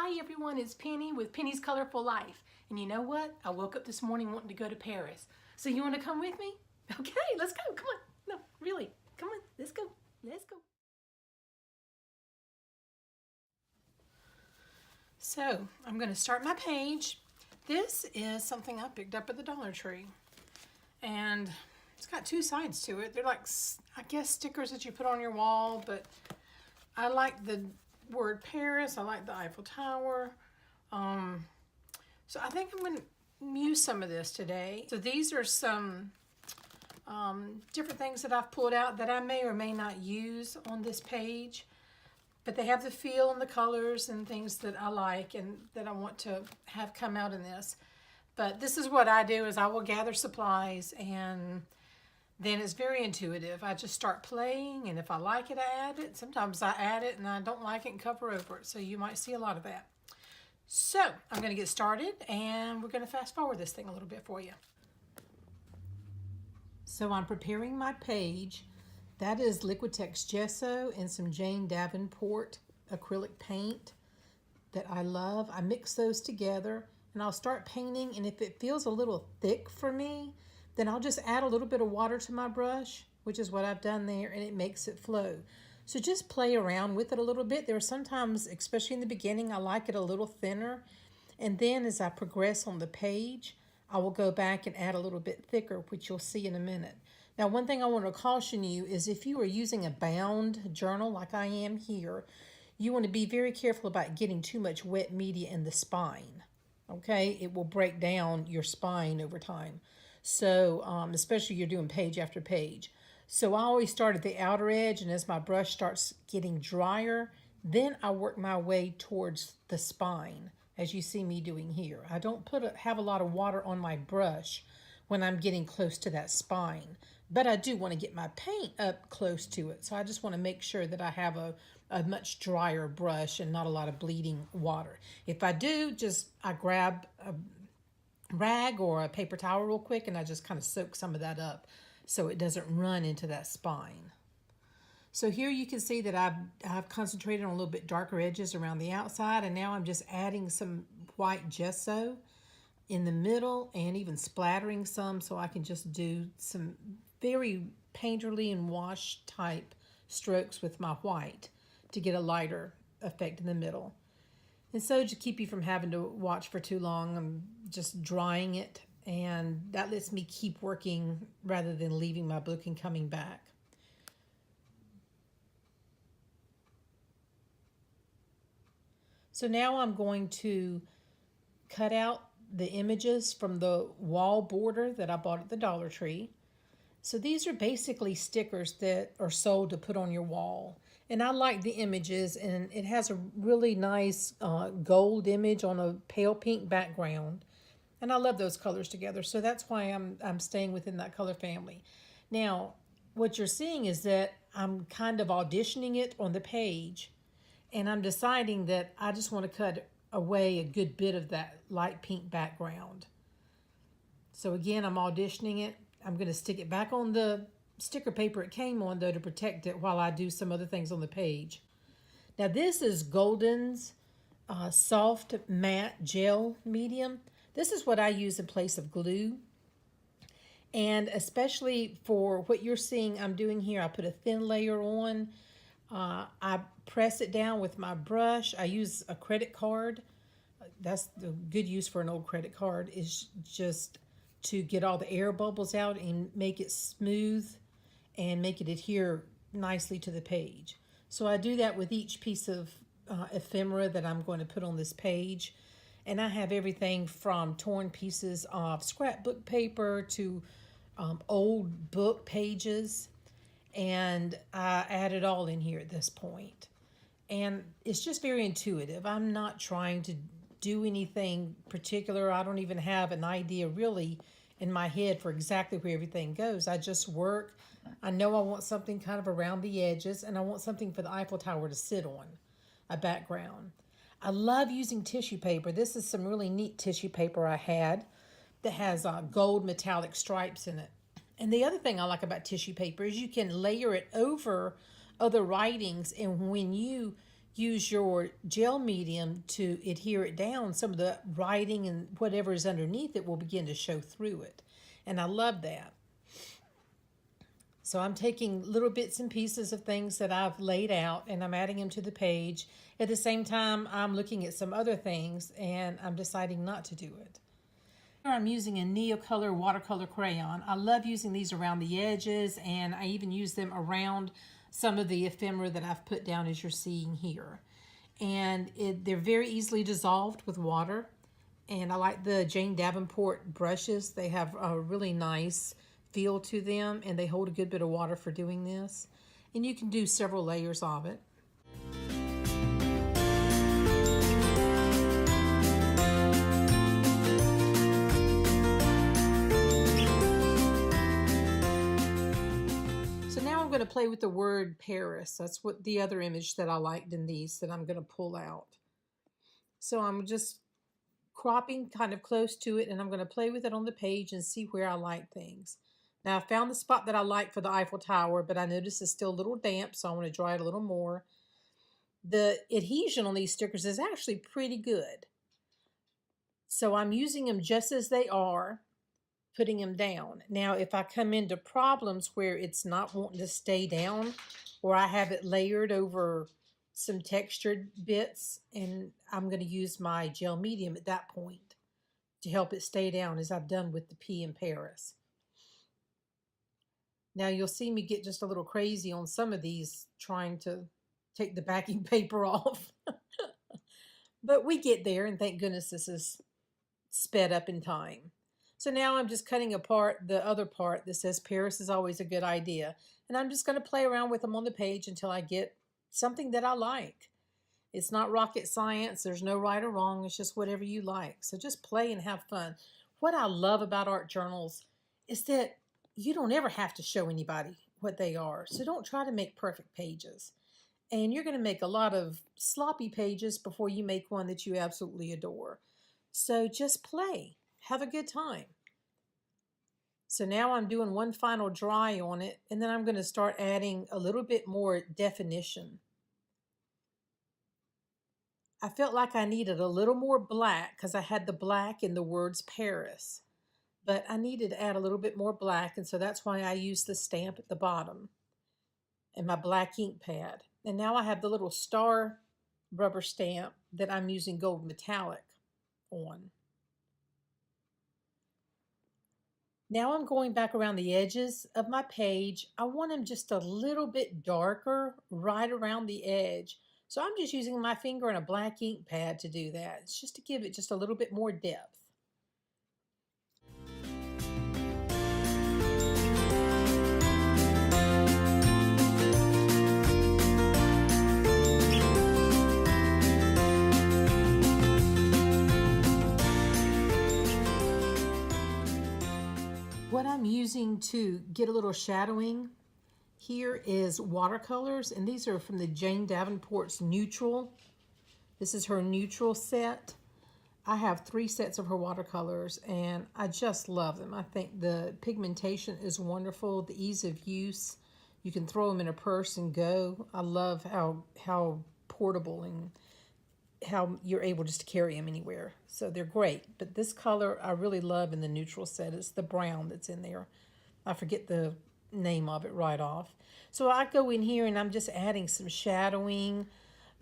Hi everyone, it's Penny with Penny's Colorful Life. And you know what? I woke up this morning wanting to go to Paris. So you want to come with me? Okay, let's go. Come on. No, really. Come on. Let's go. Let's go. So I'm going to start my page. This is something I picked up at the Dollar Tree. And it's got two sides to it. They're like, I guess, stickers that you put on your wall. But I like the word Paris. I like the Eiffel Tower. So I think I'm going to use some of this today. So these are some different things that I've pulled out that I may or may not use on this page. But they have the feel and the colors and things that I like and that I want to have come out in this. But this is what I do is I will gather supplies and then it's very intuitive. I just start playing, and if I like it, I add it. Sometimes I add it and I don't like it and cover over it. So you might see a lot of that. So I'm going to get started and we're going to fast forward this thing a little bit for you. So I'm preparing my page. That is Liquitex gesso and some Jane Davenport acrylic paint that I love. I mix those together and I'll start painting, and if it feels a little thick for me, then I'll just add a little bit of water to my brush, which is what I've done there, and it makes it flow. So just play around with it a little bit. There are sometimes, especially in the beginning, I like it a little thinner, and then as I progress on the page, I will go back and add a little bit thicker, which you'll see in a minute. Now, one thing I want to caution you is if you are using a bound journal like I am here, you want to be very careful about getting too much wet media in the spine. Okay, it will break down your spine over time. So, especially you're doing page after page. So I always start at the outer edge, and as my brush starts getting drier, then I work my way towards the spine, as you see me doing here. I don't have a lot of water on my brush when I'm getting close to that spine, but I do want to get my paint up close to it. So I just want to make sure that I have a much drier brush and not a lot of bleeding water. If I do, I grab a rag or a paper towel real quick and I just kind of soak some of that up so it doesn't run into that spine. So here you can see that I've concentrated on a little bit darker edges around the outside, and now I'm just adding some white gesso in the middle and even splattering some so I can just do some very painterly and wash type strokes with my white to get a lighter effect in the middle. And so to keep you from having to watch for too long, I'm just drying it, and that lets me keep working rather than leaving my book and coming back. So now I'm going to cut out the images from the wall border that I bought at the Dollar Tree. So these are basically stickers that are sold to put on your wall. And I like the images, and it has a really nice gold image on a pale pink background. And I love those colors together, so that's why I'm staying within that color family. Now, what you're seeing is that I'm kind of auditioning it on the page, and I'm deciding that I just want to cut away a good bit of that light pink background. So again, I'm auditioning it. I'm going to stick it back on the sticker paper it came on, though, to protect it while I do some other things on the page. Now, this is Golden's Soft Matte Gel Medium. This is what I use in place of glue. And especially for what you're seeing I'm doing here, I put a thin layer on. I press it down with my brush. I use a credit card. That's the good use for an old credit card, is just to get all the air bubbles out and make it smooth and make it adhere nicely to the page. So I do that with each piece of ephemera that I'm going to put on this page. And I have everything from torn pieces of scrapbook paper to old book pages. And I add it all in here at this point. And it's just very intuitive. I'm not trying to do anything particular. I don't even have an idea really in my head for exactly where everything goes. I just work. I know I want something kind of around the edges, and I want something for the Eiffel Tower to sit on, a background. I love using tissue paper. This is some really neat tissue paper I had that has gold metallic stripes in it. And the other thing I like about tissue paper is you can layer it over other writings, and when you use your gel medium to adhere it down, some of the writing and whatever is underneath it will begin to show through it. And I love that. So I'm taking little bits and pieces of things that I've laid out and I'm adding them to the page. At the same time, I'm looking at some other things and I'm deciding not to do it. Here I'm using a Neocolor watercolor crayon. I love using these around the edges, and I even use them around some of the ephemera that I've put down as you're seeing here. And they're very easily dissolved with water. And I like the Jane Davenport brushes. They have a really nice feel to them, and they hold a good bit of water for doing this. And you can do several layers of it. So now I'm going to play with the word Paris. That's what the other image that I liked in these that I'm going to pull out. So I'm just cropping kind of close to it, and I'm going to play with it on the page and see where I like things. Now I found the spot that I like for the Eiffel Tower, but I notice it's still a little damp, so I want to dry it a little more. The adhesion on these stickers is actually pretty good. So I'm using them just as they are, putting them down. Now if I come into problems where it's not wanting to stay down, or I have it layered over some textured bits, and I'm going to use my gel medium at that point to help it stay down, as I've done with the P in Paris. Now you'll see me get just a little crazy on some of these, trying to take the backing paper off. But we get there, and thank goodness this is sped up in time. So now I'm just cutting apart the other part that says Paris is always a good idea. And I'm just going to play around with them on the page until I get something that I like. It's not rocket science. There's no right or wrong. It's just whatever you like. So just play and have fun. What I love about art journals is that you don't ever have to show anybody what they are. So don't try to make perfect pages. And you're going to make a lot of sloppy pages before you make one that you absolutely adore. So just play. Have a good time. So now I'm doing one final dry on it, and then I'm going to start adding a little bit more definition. I felt like I needed a little more black because I had the black in the words Paris. But I needed to add a little bit more black, and so that's why I used the stamp at the bottom and my black ink pad. And now I have the little star rubber stamp that I'm using gold metallic on. Now I'm going back around the edges of my page. I want them just a little bit darker right around the edge. So I'm just using my finger and a black ink pad to do that. It's just to give it just a little bit more depth. What I'm using to get a little shadowing here is watercolors, and these are from the Jane Davenport's Neutral. This is her Neutral set. I have 3 sets of her watercolors, and I just love them. I think the pigmentation is wonderful, the ease of use. You can throw them in a purse and go. I love how portable and how you're able just to carry them anywhere. So they're great. But this color I really love in the Neutral set. It's the brown that's in there. I forget the name of it right off. So I go in here and I'm just adding some shadowing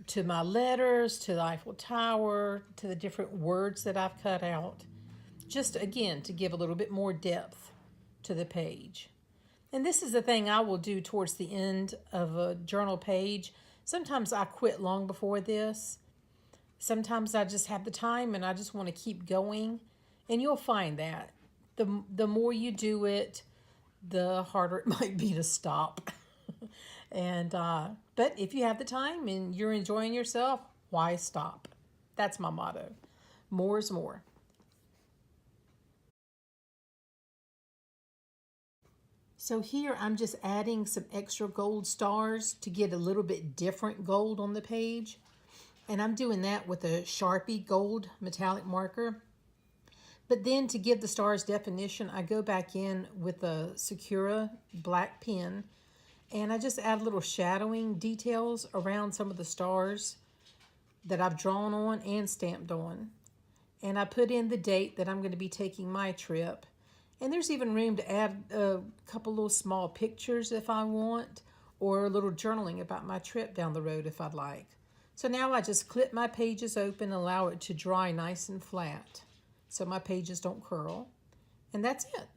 to my letters, to the Eiffel Tower, to the different words that I've cut out. Just again, to give a little bit more depth to the page. And this is the thing I will do towards the end of a journal page. Sometimes I quit long before this. Sometimes I just have the time and I just want to keep going. And you'll find that the more you do it, the harder it might be to stop. But if you have the time and you're enjoying yourself, why stop? That's my motto. More is more. So here I'm just adding some extra gold stars to get a little bit different gold on the page. And I'm doing that with a Sharpie gold metallic marker. But then to give the stars definition, I go back in with a Sakura black pen And I just add little shadowing details around some of the stars that I've drawn on and stamped on. And I put in the date that I'm going to be taking my trip. And there's even room to add a couple little small pictures if I want, or a little journaling about my trip down the road if I'd like. So now I just clip my pages open, allow it to dry nice and flat so my pages don't curl. And that's it.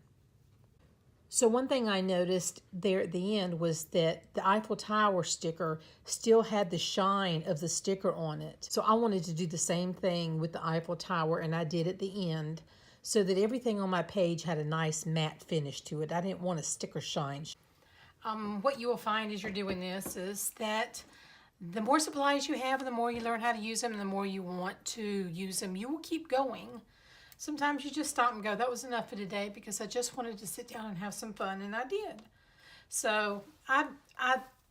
So one thing I noticed there at the end was that the Eiffel Tower sticker still had the shine of the sticker on it. So I wanted to do the same thing with the Eiffel Tower, and I did at the end so that everything on my page had a nice matte finish to it. I didn't want a sticker shine. What you will find as you're doing this is that the more supplies you have, the more you learn how to use them, and the more you want to use them, you will keep going. Sometimes you just stop and go, that was enough for today, because I just wanted to sit down and have some fun, and I did. So I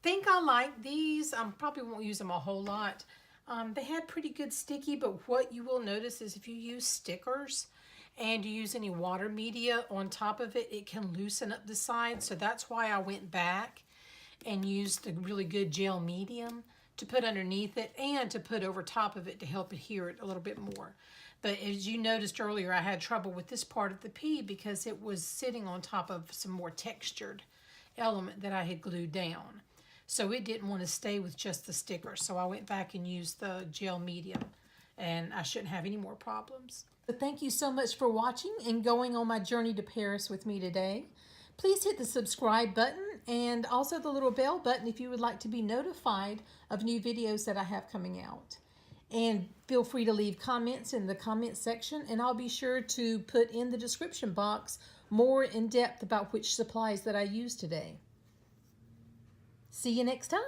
think I like these. I probably won't use them a whole lot. They had pretty good sticky, but what you will notice is if you use stickers and you use any water media on top of it, it can loosen up the sides. So that's why I went back and used the really good gel medium to put underneath it and to put over top of it to help adhere it a little bit more. But as you noticed earlier, I had trouble with this part of the P because it was sitting on top of some more textured element that I had glued down. So it didn't want to stay with just the sticker. So I went back and used the gel medium, and I shouldn't have any more problems. But thank you so much for watching and going on my journey to Paris with me today. Please hit the subscribe button and also the little bell button if you would like to be notified of new videos that I have coming out. And feel free to leave comments in the comment section, and I'll be sure to put in the description box more in depth about which supplies that I used today. See you next time.